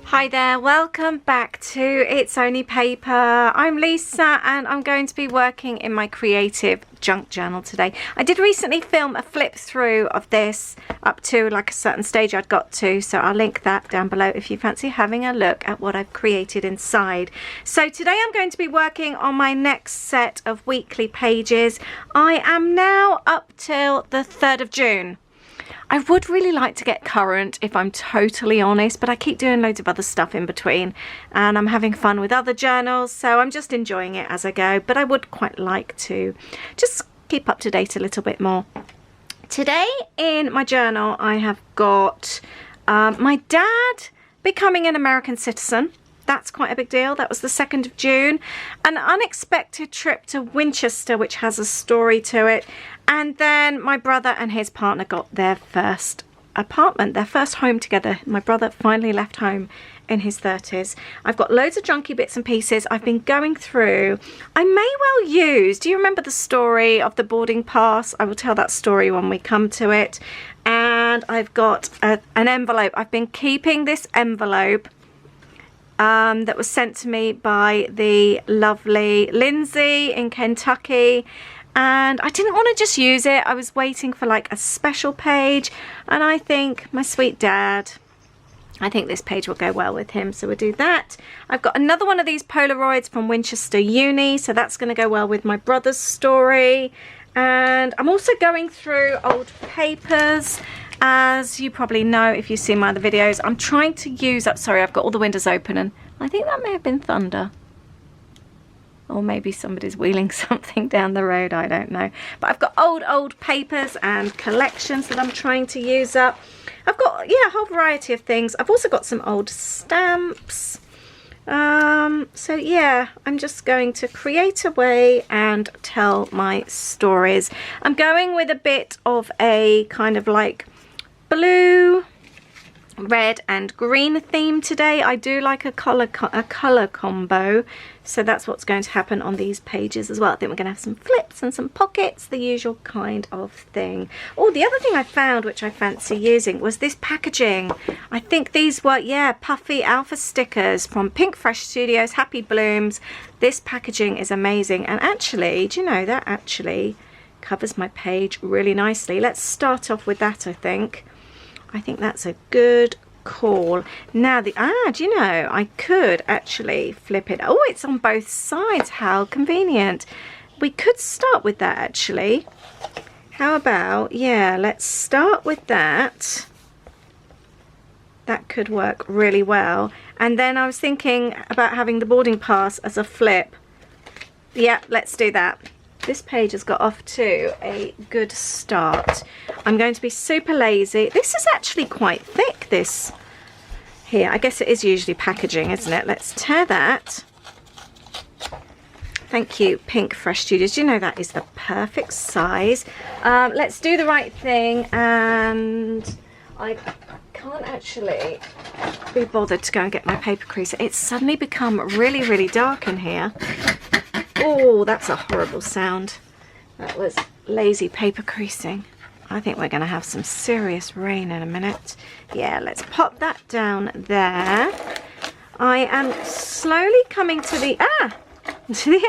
Hi there, welcome back to It's Only Paper. I'm Lisa and I'm going to be working in my creative junk journal today. I did recently film a flip through of this up to like a certain stage I'd got to, so I'll link that down below if you fancy having a look at what I've created inside. So today I'm going to be working on my next set of weekly pages. I am now up till the 3rd of June. I would really like to get current if I'm totally honest, but I keep doing loads of other stuff in between and I'm having fun with other journals, so I'm just enjoying it as I go, but I would quite like to just keep up to date a little bit more. Today in my journal I have got my dad becoming an American citizen. That's quite a big deal. That was the 2nd of June. An unexpected trip to Winchester, which has a story to it. And then my brother and his partner got their first apartment, their first home together. My brother finally left home in his 30s. I've got loads of junky bits and pieces I've been going through. I may well use, do you remember the story of the boarding pass? I will tell that story when we come to it. And I've got an envelope. I've been keeping this envelope that was sent to me by the lovely Lindsay in Kentucky, and I didn't want to just use it. I was waiting for like a special page, and I think my sweet dad, I think this page will go well with him, so we'll do that. I've got another one of these Polaroids from Winchester Uni, so that's going to go well with my brother's story. And I'm also going through old papers. As you probably know if you've seen my other videos, I'm trying to use up, sorry, I've got all the windows open and I think that may have been thunder. Or maybe somebody's wheeling something down the road, I don't know. But I've got old papers and collections that I'm trying to use up. I've got, yeah, a whole variety of things. I've also got some old stamps. So yeah, I'm just going to create away and tell my stories. I'm going with a bit of a kind of like blue, red and green theme today. I do like a color combo, so that's what's going to happen on these pages as well. I think we're going to have some flips and some pockets, the usual kind of thing. Oh, the other thing I found which I fancy using was this packaging. I think these were, yeah, puffy alpha stickers from Pink Fresh Studios, Happy Blooms. This packaging is amazing, and actually, do you know, that actually covers my page really nicely. Let's start off with that, I think. I think that's a good call. Now do you know, I could actually flip it. Oh, it's on both sides. How convenient. We could start with that actually. How about, yeah, let's start with that. That could work really well. And then I was thinking about having the boarding pass as a flip. Yeah, let's do that. This page has got off to a good start. I'm going to be super lazy. This is actually quite thick, this here. I guess it is usually packaging, isn't it? Let's tear that. Thank you, Pink Fresh Studios. You know that is the perfect size. Let's do the right thing, and I can't actually be bothered to go and get my paper creaser. It's suddenly become really, really dark in here. Oh, that's a horrible sound. That was lazy paper creasing. I think we're going to have some serious rain in a minute. Yeah, let's pop that down there. I am slowly coming to the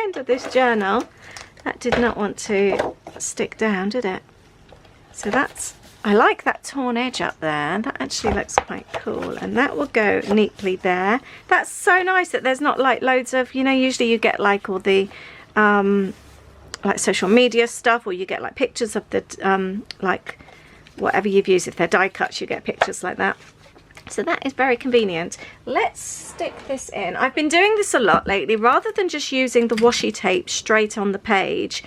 end of this journal. That did not want to stick down, did it? So that's, I like that torn edge up there. That actually looks quite cool, and that will go neatly there. That's so nice that there's not like loads of, you know, usually you get like all the like social media stuff, or you get like pictures of the like whatever you've used. If they're die cuts, you get pictures like that. So that is very convenient. Let's stick this in. I've been doing this a lot lately. Rather than just using the washi tape straight on the page,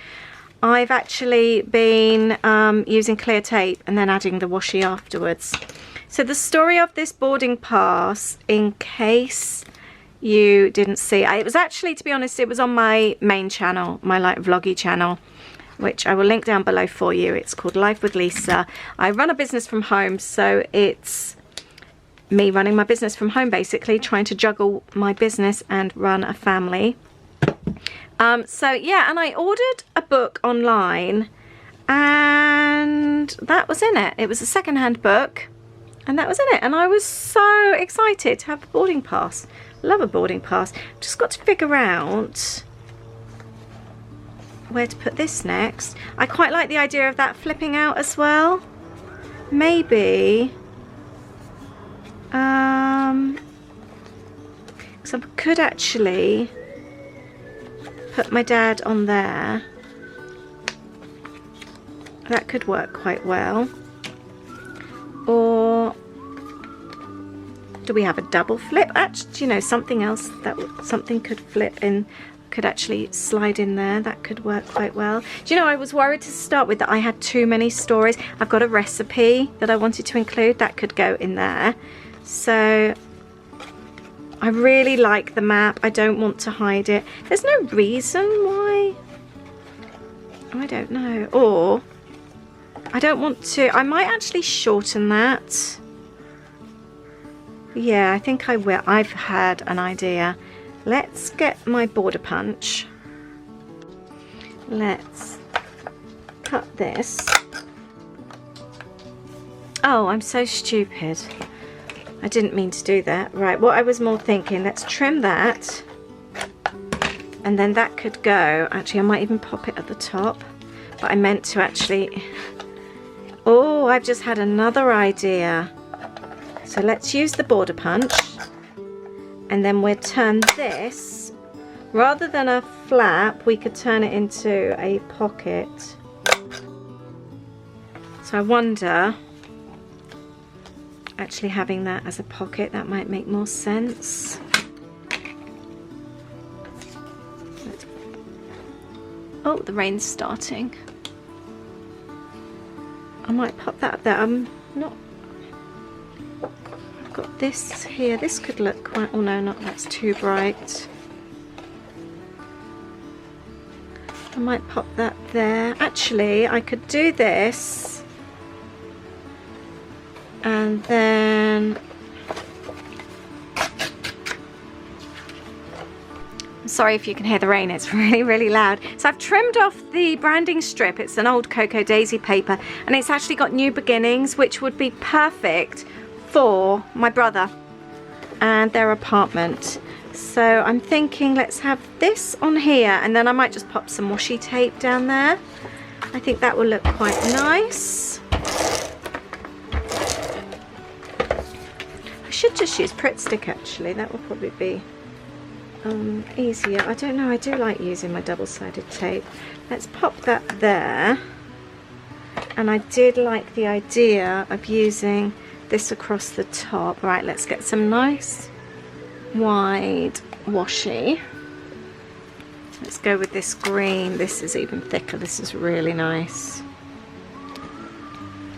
I've actually been using clear tape and then adding the washi afterwards. So the story of this boarding pass, in case you didn't see, it was actually, to be honest, it was on my main channel, my like vloggy channel, which I will link down below for you. It's called Life with Lisa. I run a business from home, so it's me running my business from home, basically trying to juggle my business and run a family. So yeah, and I ordered a book online and that was in it. It was a secondhand book. And that was in it. And I was so excited to have a boarding pass. Love a boarding pass. Just got to figure out where to put this next. I quite like the idea of that flipping out as well. Maybe because I could actually put my dad on there. That could work quite well. Or do we have a double flip? Actually, you know, something else that something could flip in, could actually slide in there. That could work quite well. Do you know, I was worried to start with that I had too many stories. I've got a recipe that I wanted to include that could go in there. So I really like the map. I don't want to hide it. There's no reason why. I don't know. Or I don't want to. I might actually shorten that. Yeah, I think I will. I've had an idea. Let's get my border punch. Let's cut this. Oh, I'm so stupid. I didn't mean to do that. Right, what I was more thinking, let's trim that. And then that could go. Actually, I might even pop it at the top. But I meant to actually... Oh, I've just had another idea. So let's use the border punch. And then we'll turn this, rather than a flap, we could turn it into a pocket. So I wonder, actually having that as a pocket, that might make more sense. Oh, the rain's starting. I might pop that up there. I'm not... I've got this here. This could look quite... Oh no, not that's too bright. I might pop that there. Actually, I could do this. And then... Sorry if you can hear the rain, it's really, really loud. So I've trimmed off the branding strip. It's an old Cocoa Daisy paper, and it's actually got New Beginnings, which would be perfect for my brother and their apartment. So I'm thinking let's have this on here, and then I might just pop some washi tape down there. I think that will look quite nice. I should just use Pritt Stick actually, that will probably be easier. I don't know, I do like using my double-sided tape. Let's pop that there. And I did like the idea of using this across the top. Right, let's get some nice wide washi. Let's go with this green. This is even thicker. This is really nice.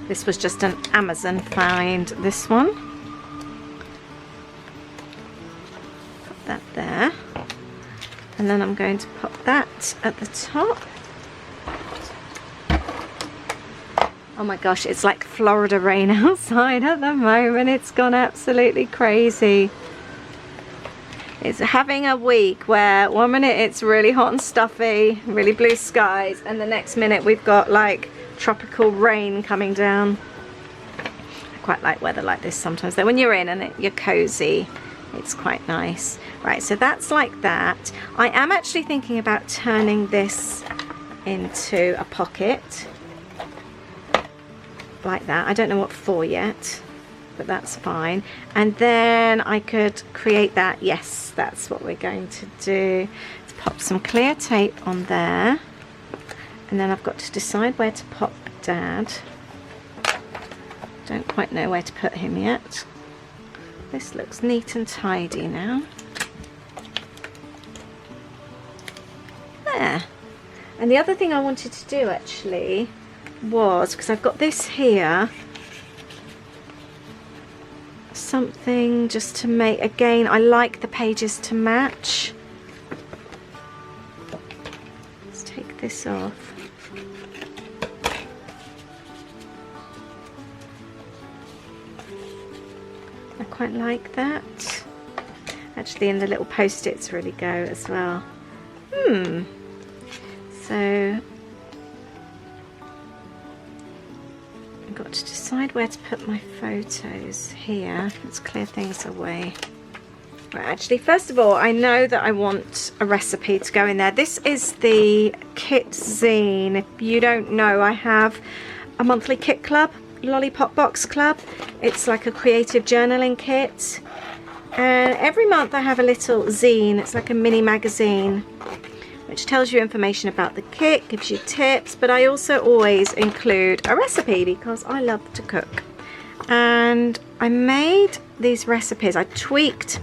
This was just an Amazon find, this one. That there, and then I'm going to pop that at the top. Oh my gosh, it's like Florida rain outside at the moment. It's gone absolutely crazy. It's having a week where one minute it's really hot and stuffy, really blue skies, and the next minute we've got like tropical rain coming down. I quite like weather like this sometimes though. When you're in and you're cozy, it's quite nice. Right, so that's like that. I am actually thinking about turning this into a pocket. Like that. I don't know what for yet, but that's fine. And then I could create that. Yes, that's what we're going to do. Let's pop some clear tape on there. And then I've got to decide where to pop Dad. Don't quite know where to put him yet. This looks neat and tidy now. There. And the other thing I wanted to do actually was, because I've got this here, something just to make, again, I like the pages to match. Let's take this off. I quite like that. Actually, in the little post-its really go as well. So I've got to decide where to put my photos here. Let's clear things away. Right, actually, first of all, I know that I want a recipe to go in there. This is the kit zine. If you don't know, I have a monthly kit club, Lollipop Box Club. It's like a creative journaling kit. And every month I have a little zine. It's like a mini magazine, which tells you information about the kit, gives you tips, but I also always include a recipe because I love to cook. And I made these recipes. I tweaked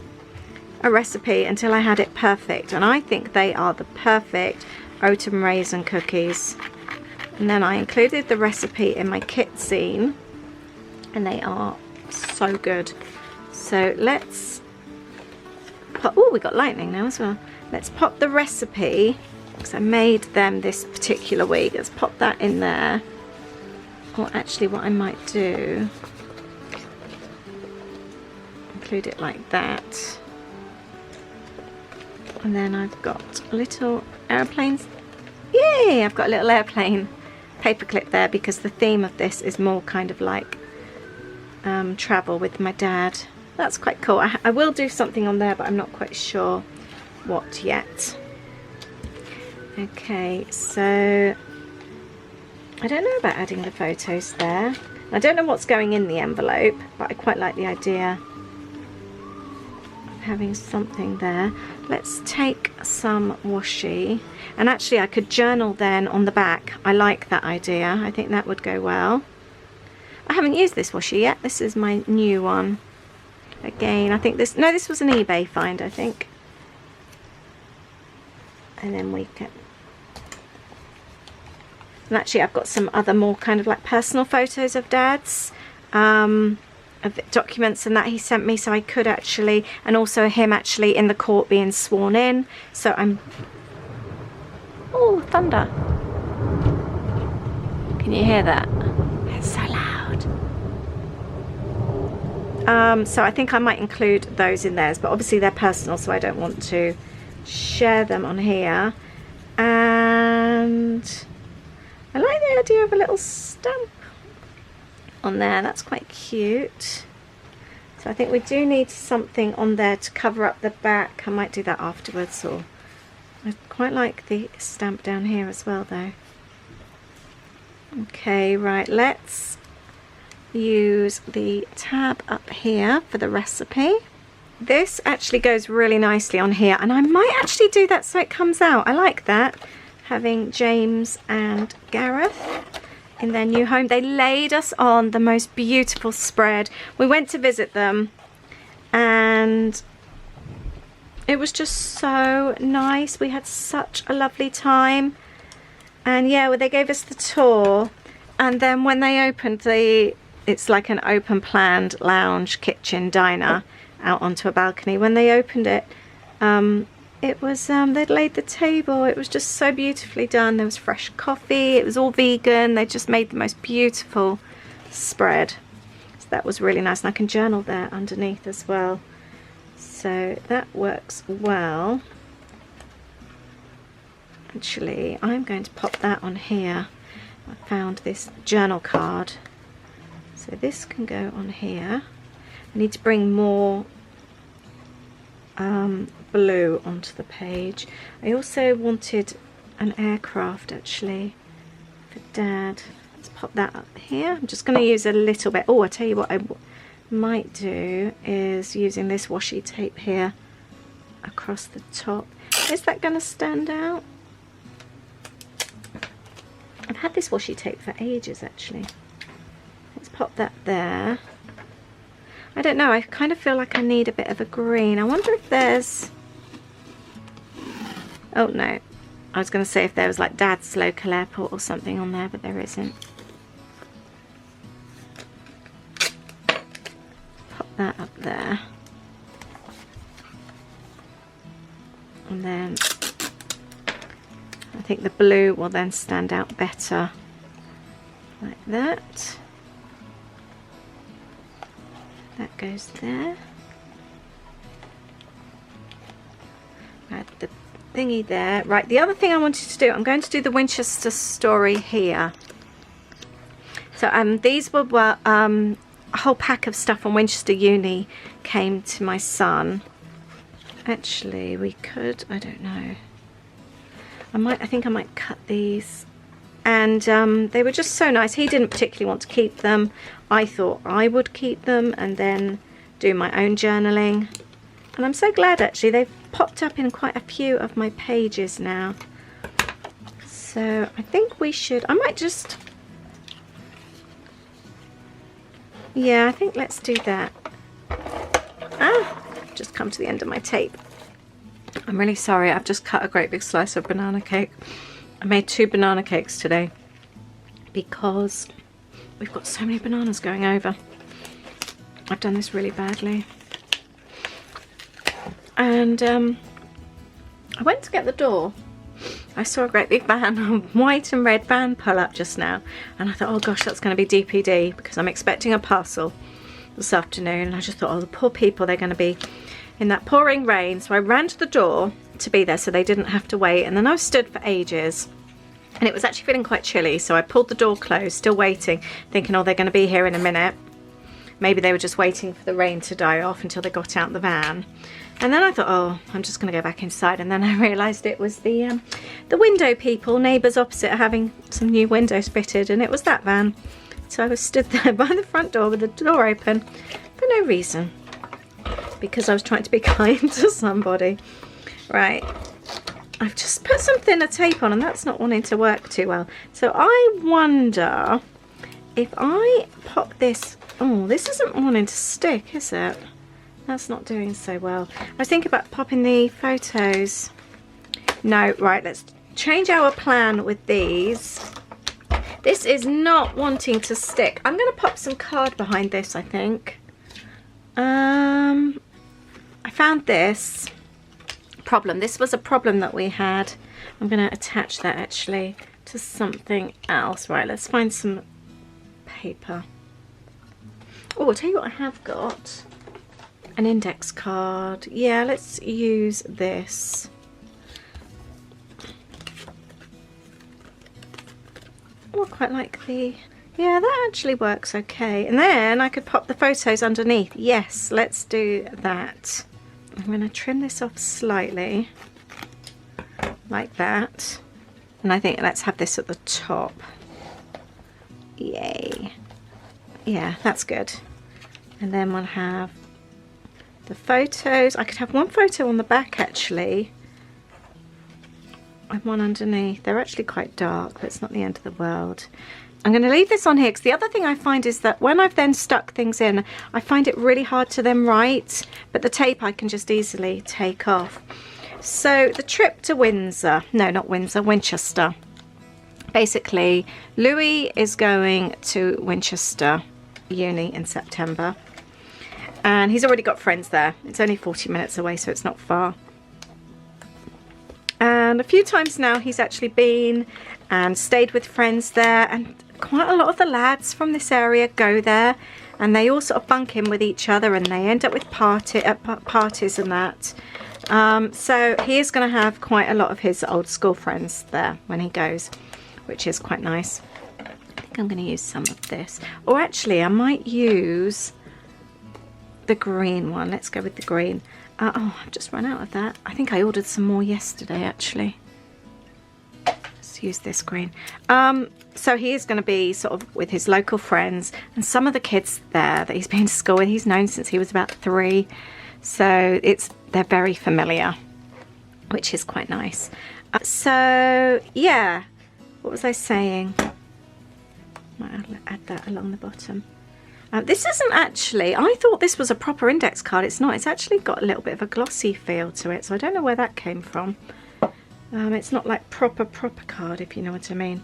a recipe until I had it perfect, and I think they are the perfect oat and raisin cookies. And then I included the recipe in my kit zine, and they are so good. So let's pop, oh, we got lightning now as well. Let's pop the recipe, because I made them this particular week. Let's pop that in there. Or actually what I might do, include it like that. And then I've got little airplanes. Yay! I've got a little airplane paperclip there because the theme of this is more kind of like travel with my dad. That's quite cool. I will do something on there, but I'm not quite sure what yet. Okay, so I don't know about adding the photos there. I don't know what's going in the envelope, but I quite like the idea of having something there. Let's take some washi, and actually I could journal then on the back. I like that idea. I think that would go well. I haven't used this washi yet. This is my new one. Again, I think this, no, this was an eBay find, I think. And then we can, and actually I've got some other more kind of like personal photos of Dad's, of documents and that he sent me, so I could actually, and also him actually in the court being sworn in. So I'm, oh, thunder. Can you hear that? It's so loud. So I think I might include those in theirs, but obviously they're personal, so I don't want to share them on here. And I like the idea of a little stamp on there. That's quite cute. So I think we do need something on there to cover up the back. I might do that afterwards, or I quite like the stamp down here as well though. Okay, right, let's use the tab up here for the recipe. This actually goes really nicely on here, and I might actually do that so it comes out. I like that, having James and Gareth in their new home. They laid us on the most beautiful spread. We went to visit them and it was just so nice. We had such a lovely time, and yeah, well, they gave us the tour, and then when they opened it's like an open planned lounge kitchen diner out onto a balcony. When they opened it, it was they'd laid the table. It was just so beautifully done. There was fresh coffee. It was all vegan. They just made the most beautiful spread. So that was really nice, and I can journal there underneath as well. So that works well. Actually, I'm going to pop that on here. I found this journal card. So this can go on here. I need to bring more blue onto the page. I also wanted an aircraft actually for Dad. Let's pop that up here. I'm just going to use a little bit. Oh, I tell you what I might do is using this washi tape here across the top. Is that going to stand out? I've had this washi tape for ages actually. Let's pop that there. I don't know, I kind of feel like I need a bit of a green. I wonder if there's, oh no, I was going to say if there was like Dad's local airport or something on there, but there isn't. Pop that up there. And then I think the blue will then stand out better like that. That goes there. Right, the thingy there. Right, the other thing I wanted to do, I'm going to do the Winchester story here. So So these were a whole pack of stuff from Winchester Uni came to my son. Actually, we could, I don't know. I think I might cut these. And they were just so nice. He didn't particularly want to keep them. I thought I would keep them and then do my own journaling. And I'm so glad actually they've popped up in quite a few of my pages now. So I think we should, I might just, yeah, I think let's do that. Just come to the end of my tape. I'm really sorry, I've just cut a great big slice of banana cake. I made 2 banana cakes today because we've got so many bananas going over. I've done this really badly. And I went to get the door. I saw a great big van, a white and red van pull up just now. And I thought, oh gosh, that's going to be DPD because I'm expecting a parcel this afternoon. And I just thought, oh, the poor people, they're going to be in that pouring rain. So I ran to the door to be there so they didn't have to wait. And then I stood for ages. And it was actually feeling quite chilly. So I pulled the door closed, still waiting, thinking, oh, they're going to be here in a minute. Maybe they were just waiting for the rain to die off until they got out the van. And then I thought, oh, I'm just going to go back inside. And then I realised it was the window people, neighbours opposite, are having some new windows fitted. And it was that van. So I was stood there by the front door with the door open for no reason. Because I was trying to be kind to somebody. Right. I've just put some thinner tape on and that's not wanting to work too well. So I wonder if I pop this... Oh, this isn't wanting to stick, is it? That's not doing so well. I was thinking about popping the photos. No, right, let's change our plan with these. This is not wanting to stick. I'm going to pop some card behind this, I think. I found this problem. This was a problem that we had. I'm going to attach that actually to something else. Right, let's find some paper. Oh, I'll tell you what I have got. An index card. Yeah, let's use this. Oh, I quite like the... Yeah, that actually works okay. And then I could pop the photos underneath. Yes, let's do that. I'm going to trim this off slightly. Like that. And I think let's have this at the top. Yay. Yeah, that's good. And then we'll have the photos. I could have one photo on the back actually and one underneath. They're actually quite dark, but it's not the end of the world. I'm going to leave this on here because the other thing I find is that when I've then stuck things in, I find it really hard to then write, but the tape I can just easily take off. So the trip to Windsor, no, not Windsor, Winchester. Basically, Louis is going to Winchester Uni in September. And he's already got friends there. It's only 40 minutes away, so it's not far. And a few times now he's actually been and stayed with friends there. And quite a lot of the lads from this area go there. And they all sort of bunk in with each other. And they end up with parties and that. So he is going to have quite a lot of his old school friends there when he goes. Which is quite nice. I think I'm going to use some of this. Or actually, I might use... the green one. Let's go with the green. Oh, I've just run out of that. I think I ordered some more yesterday actually. Let's use this green. So he is going to be sort of with his local friends and some of the kids there that he's been to school with. He's known since he was about 3, so they're very familiar, which is quite nice. So yeah, what was I saying? I'll add that along the bottom. This isn't actually, I thought this was a proper index card. It's not. It's actually got a little bit of a glossy feel to it. So I don't know where that came from. It's not like proper card, if you know what I mean.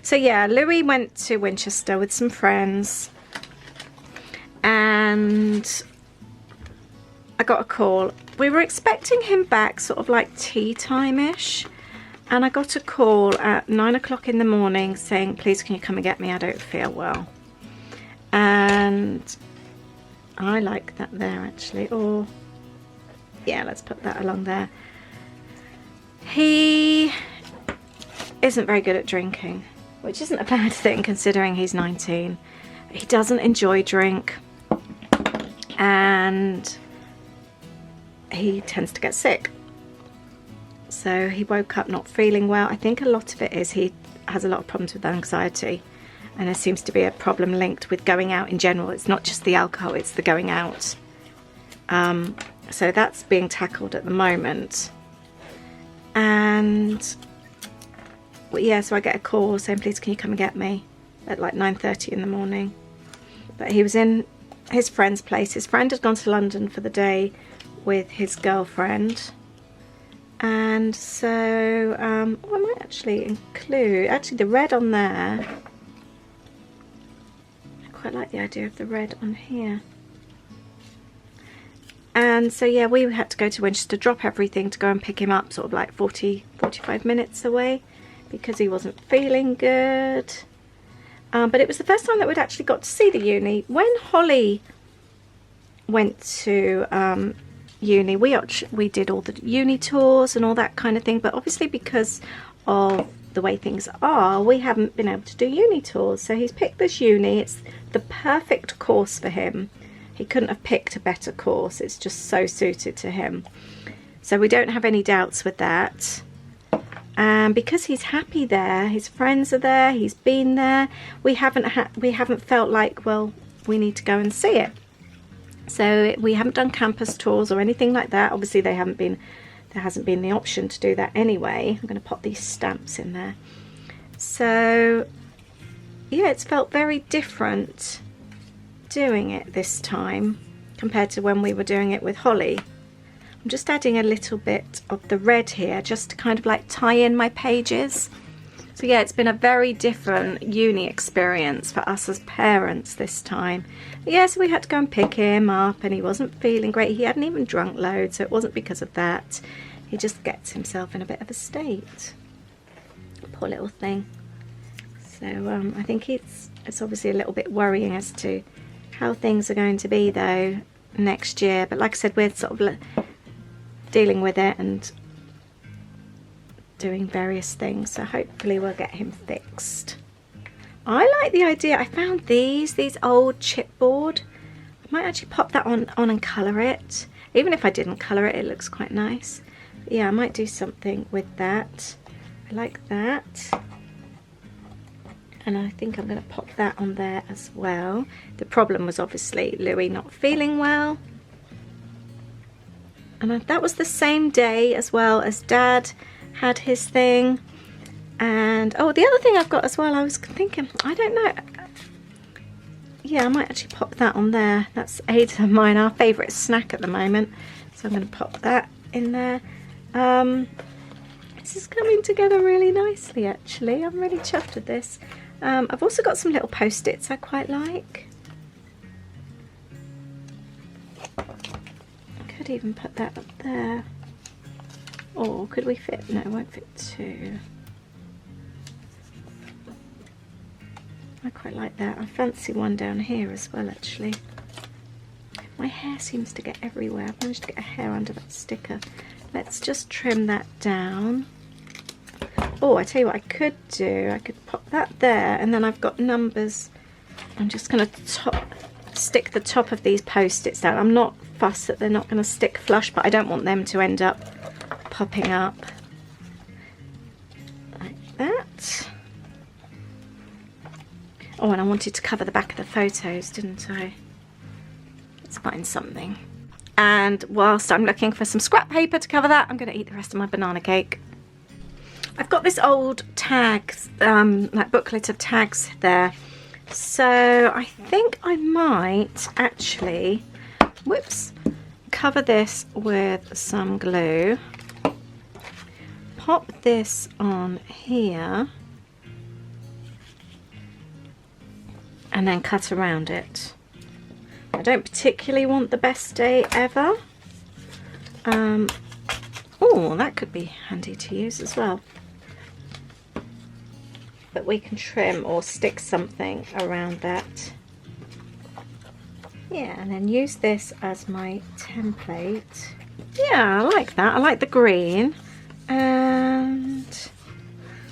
So yeah, Louis went to Winchester with some friends. And I got a call. We were expecting him back sort of like tea time-ish. And I got a call at 9 o'clock in the morning saying, please can you come and get me? I don't feel well. And I like that there actually, or yeah, let's put that along there. He isn't very good at drinking, which isn't a bad thing considering he's 19. He doesn't enjoy drink, and he tends to get sick. So he woke up not feeling well. I think a lot of it is he has a lot of problems with anxiety, and there seems to be a problem linked with going out in general. It's not just the alcohol, it's the going out. So that's being tackled at the moment. And well, yeah, so I get a call saying, please can you come and get me, at like 9:30 in the morning. But he was in his friend's place. His friend had gone to London for the day with his girlfriend. And so I might actually include the red on there. I quite like the idea of the red on here. And so yeah, we had to go to Winchester, drop everything to go and pick him up, sort of like 45 minutes away, because he wasn't feeling good. But it was the first time that we'd actually got to see the uni. When Holly went to uni, we did all the uni tours and all that kind of thing, but obviously because of the way things are, we haven't been able to do uni tours. So he's picked this uni. It's the perfect course for him. He couldn't have picked a better course. It's just so suited to him. So we don't have any doubts with that. Because he's happy there, his friends are there, he's been there, we haven't felt like, well, we need to go and see it. So we haven't done campus tours or anything like that. Obviously there hasn't been the option to do that anyway. I'm going to pop these stamps in there. So yeah, it's felt very different doing it this time compared to when we were doing it with Holly. I'm just adding a little bit of the red here just to kind of like tie in my pages. So yeah, it's been a very different uni experience for us as parents this time. Yeah, so we had to go and pick him up, and he wasn't feeling great. He hadn't even drunk loads, so it wasn't because of that. He just gets himself in a bit of a state. Poor little thing. So I think it's obviously a little bit worrying as to how things are going to be though next year. But like I said, we're sort of dealing with it and doing various things, so hopefully we'll get him fixed. I like the idea. I found these old chipboard. I might actually pop that on and colour it. Even if I didn't colour it, it looks quite nice. But yeah, I might do something with that. I like that. And I think I'm going to pop that on there as well. The problem was obviously Louis not feeling well. And that was the same day as well as Dad had his thing. And oh, the other thing I've got as well, I was thinking, I don't know. Yeah, I might actually pop that on there. That's Ada and mine, our favourite snack at the moment. So I'm going to pop that in there. This is coming together really nicely actually. I'm really chuffed with this. I've also got some little post-its I quite like. I could even put that up there. Or could we fit? No, it won't fit two. I quite like that. I fancy one down here as well actually. My hair seems to get everywhere. I've managed to get a hair under that sticker. Let's just trim that down. Oh, I tell you what I could do. I could pop that there, and then I've got numbers. I'm just going to stick the top of these post-its down. I'm not fussed that they're not going to stick flush, but I don't want them to end up popping up like that. Oh, and I wanted to cover the back of the photos, didn't I? Let's find something. And whilst I'm looking for some scrap paper to cover that, I'm going to eat the rest of my banana cake. I've got this old tags, like booklet of tags there. So I think I might actually, whoops, cover this with some glue. Pop this on here. And then cut around it. I don't particularly want the best day ever. Oh, that could be handy to use as well. But we can trim or stick something around that. Yeah, and then use this as my template. Yeah, I like that. I like the green. And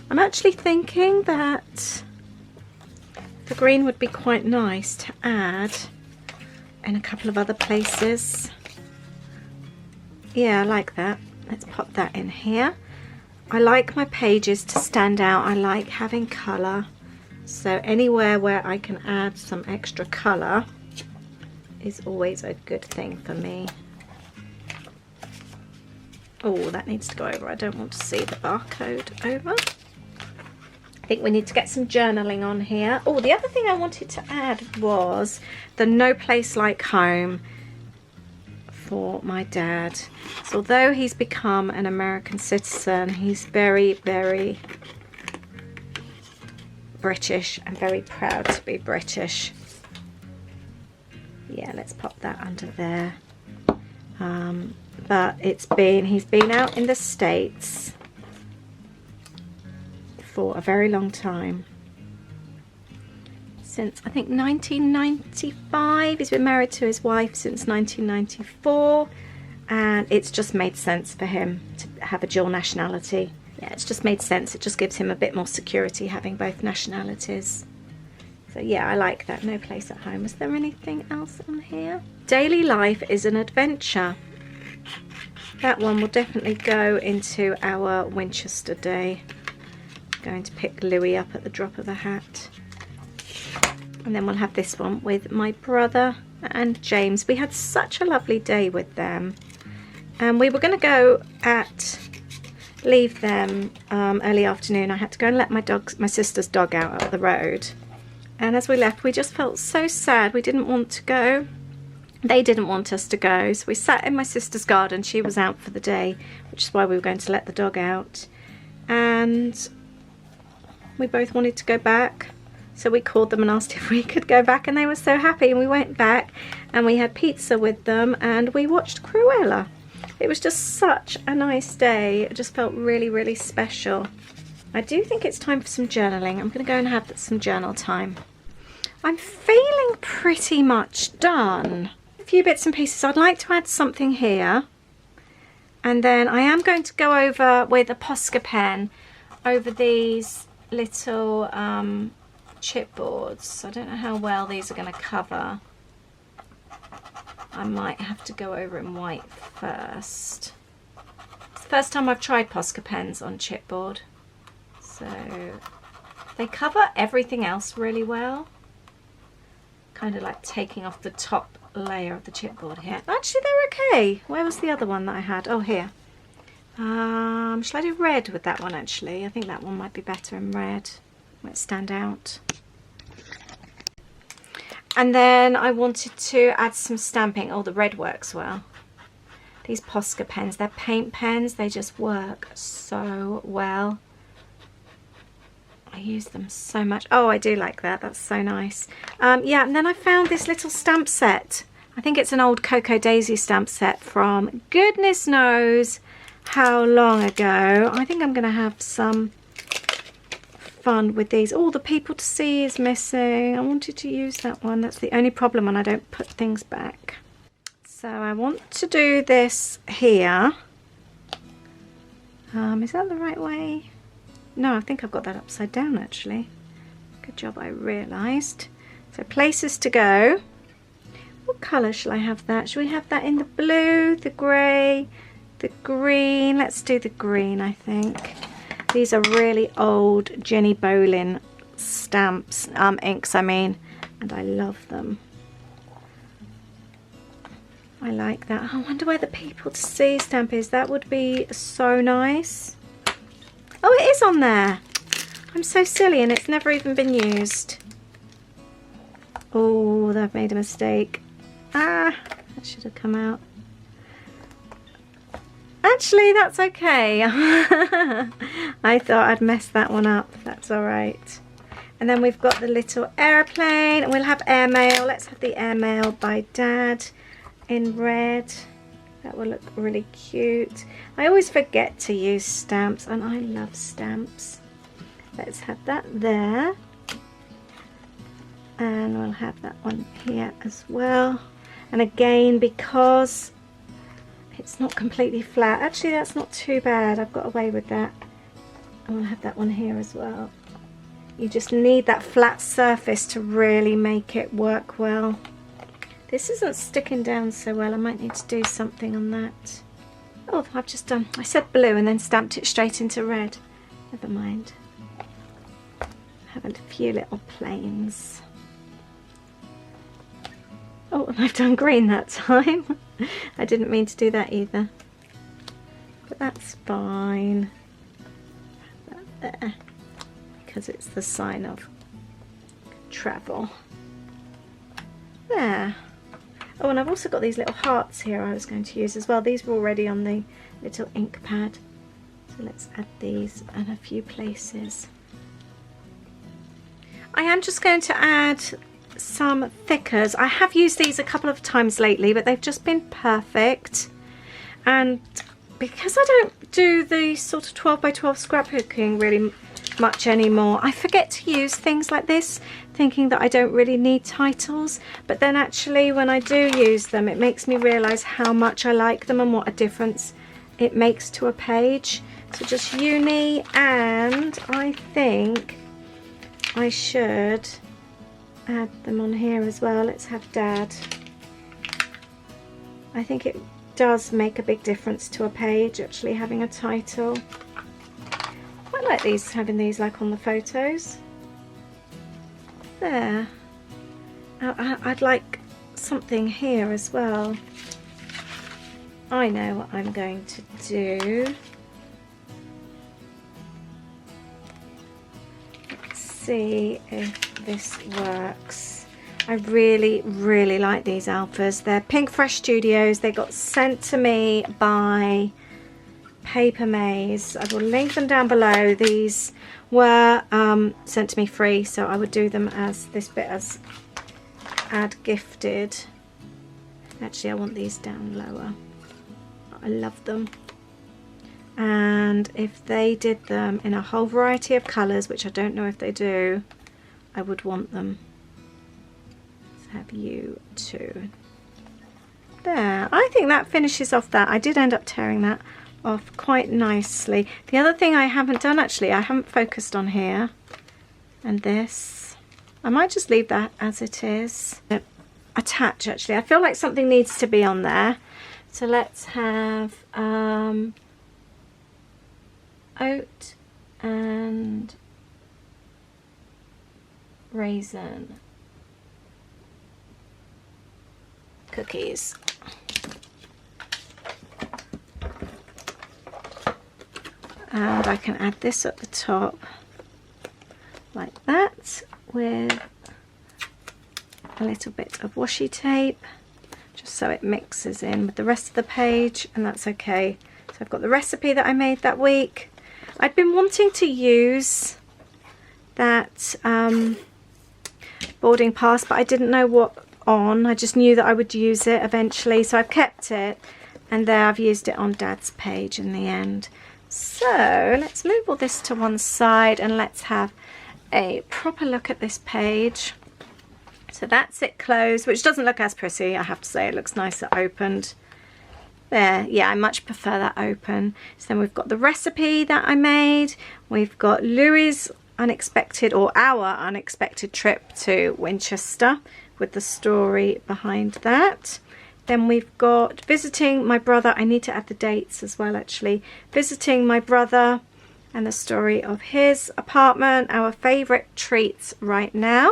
I'm actually thinking that the green would be quite nice to add in a couple of other places. Yeah, I like that. Let's pop that in here. I like my pages to stand out. I like having colour. So anywhere where I can add some extra colour is always a good thing for me. Oh, that needs to go over. I don't want to see the barcode over. I think we need to get some journaling on here. Oh, the other thing I wanted to add was the No Place Like Home for my dad. So although he's become an American citizen, he's very, very British and very proud to be British. Yeah, let's pop that under there. But he's been out in the States for a very long time. Since I think 1995. He's been married to his wife since 1994, and it's just made sense for him to have a dual nationality. Yeah, it's just made sense. It just gives him a bit more security having both nationalities. So yeah, I like that. No Place at Home. Is there anything else on here? Daily Life is an Adventure. That one will definitely go into our Winchester day. Going to pick Louis up at the drop of a hat. And then we'll have this one with my brother and James. We had such a lovely day with them, and we were going to go leave them early afternoon. I had to go and let my sister's dog out at the road, and as we left we just felt so sad. We didn't want to go. They didn't want us to go, so we sat in my sister's garden. She was out for the day, which is why we were going to let the dog out, and we both wanted to go back, so we called them and asked if we could go back, and they were so happy, and we went back and we had pizza with them and we watched Cruella. It was just such a nice day. It just felt really, really special. I do think it's time for some journaling. I'm going to go and have some journal time. I'm feeling pretty much done. A few bits and pieces. I'd like to add something here, and then I am going to go over with a Posca pen over these little chipboards. I don't know how well these are going to cover. I might have to go over in white first. It's the first time I've tried Posca pens on chipboard, so they cover everything else really well. Kind of like taking off the top layer of the chipboard here. Actually, they're okay. Where was the other one that I had? Oh, here. Shall I do red with that one actually? I think that one might be better in red. Might stand out. And then I wanted to add some stamping. Oh, the red works well. These Posca pens, they're paint pens. They just work so well. I use them so much. Oh, I do like that. That's so nice. Yeah, and then I found this little stamp set. I think it's an old Cocoa Daisy stamp set from goodness knows how long ago. I think I'm going to have some fun with these. Oh, the People to See is missing. I wanted to use that one. That's the only problem when I don't put things back. So I want to do this here. Is that the right way? No, I think I've got that upside down actually. Good job, I realised. So places to go. What colour shall I have that? Shall we have that in the blue, the grey, the green? Let's do the green, I think. These are really old Jenny Bolin stamps, inks I mean, and I love them. I like that. I wonder where the People to See stamp is. That would be so nice. Oh, it is on there. I'm so silly and it's never even been used. Oh, I've made a mistake. Ah, that should have come out. Actually, that's okay. I thought I'd messed that one up. That's all right. And then we've got the little airplane, and we'll have airmail. Let's have the airmail by Dad in red. That will look really cute. I always forget to use stamps, and I love stamps. Let's have that there. And we'll have that one here as well. And again, because it's not completely flat, actually that's not too bad. I've got away with that. I want to have that one here as well. You just need that flat surface to really make it work well. This isn't sticking down so well. I might need to do something on that. Oh, I've just done, I said blue and then stamped it straight into red. Never mind. Have a few little planes. Oh, and I've done green that time. I didn't mean to do that either. But that's fine. Put that there. Because it's the sign of travel. There. Oh, and I've also got these little hearts here I was going to use as well. These were already on the little ink pad. So let's add these in a few places. I am just going to add some thickers. I have used these a couple of times lately, but they've just been perfect. And because I don't do the sort of 12 by 12 scrapbooking really much anymore, I forget to use things like this, thinking that I don't really need titles. But then actually when I do use them, it makes me realise how much I like them and what a difference it makes to a page. So just uni, and I think I should add them on here as well. Let's have Dad. I think it does make a big difference to a page actually having a title. I like these, having these like on the photos. There. I'd like something here as well. I know what I'm going to do. Let's see if this works. I really, really like these alphas. They're Pink Fresh Studios. They got sent to me by Paper Maze. I will link them down below. These were sent to me free, so I would do them as this bit as add gifted. Actually, I want these down lower. I love them. And if they did them in a whole variety of colours, which I don't know if they do, I would want them. Let's have you too. There. I think that finishes off that. I did end up tearing that off quite nicely. The other thing I haven't done actually, I haven't focused on here. And this. I might just leave that as it is. Attach actually. I feel like something needs to be on there. So let's have oat and raisin cookies. And I can add this at the top like that with a little bit of washi tape, just so it mixes in with the rest of the page, and that's okay. So I've got the recipe that I made that week. I'd been wanting to use that boarding pass, but I didn't know what on. I just knew that I would use it eventually, so I've kept it, and there I've used it on Dad's page in the end. So let's move all this to one side and let's have a proper look at this page. So that's it closed, which doesn't look as pretty, I have to say. It looks nicer opened. There, yeah, I much prefer that open. So then we've got the recipe that I made. We've got Louis' unexpected, or our unexpected trip to Winchester with the story behind that. Then we've got visiting my brother. I need to add the dates as well actually. Visiting my brother and the story of his apartment. Our favourite treats right now,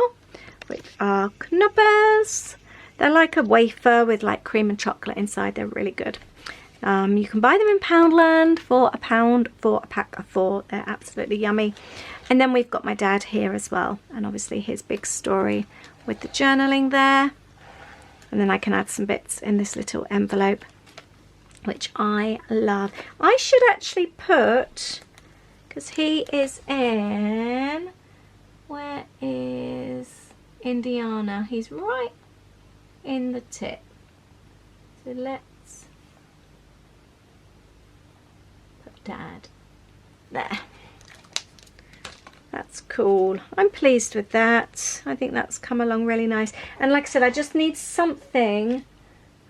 which are Knuppers. They're like a wafer with like cream and chocolate inside. They're really good. You can buy them in Poundland for £1 for a pack of 4. They're absolutely yummy. And then we've got my dad here as well, and obviously his big story with the journaling there. And then I can add some bits in this little envelope, which I love. I should actually put, because he is in, where is Indiana? He's right in the tip. So let's put Dad there. That's cool. I'm pleased with that. I think that's come along really nice. And like I said, I just need something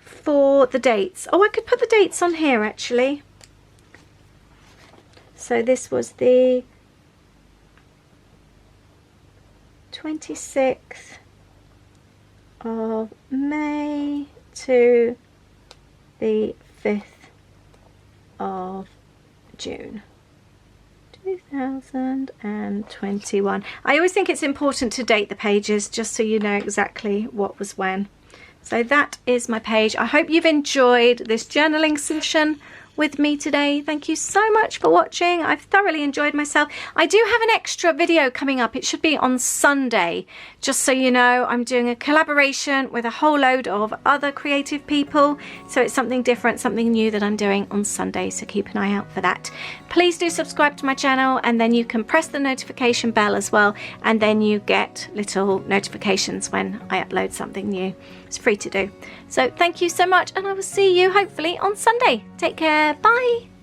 for the dates. Oh, I could put the dates on here actually. So this was the 26th of May to the 5th of June 2021. I always think it's important to date the pages just so you know exactly what was when. So that is my page. I hope you've enjoyed this journaling session with me today. Thank you so much for watching. I've thoroughly enjoyed myself. I do have an extra video coming up. It should be on Sunday. Just so you know, I'm doing a collaboration with a whole load of other creative people. So it's something different, something new that I'm doing on Sunday. So keep an eye out for that. Please do subscribe to my channel, and then you can press the notification bell as well. And then you get little notifications when I upload something new. It's free to do. So thank you so much, and I will see you hopefully on Sunday. Take care. Bye.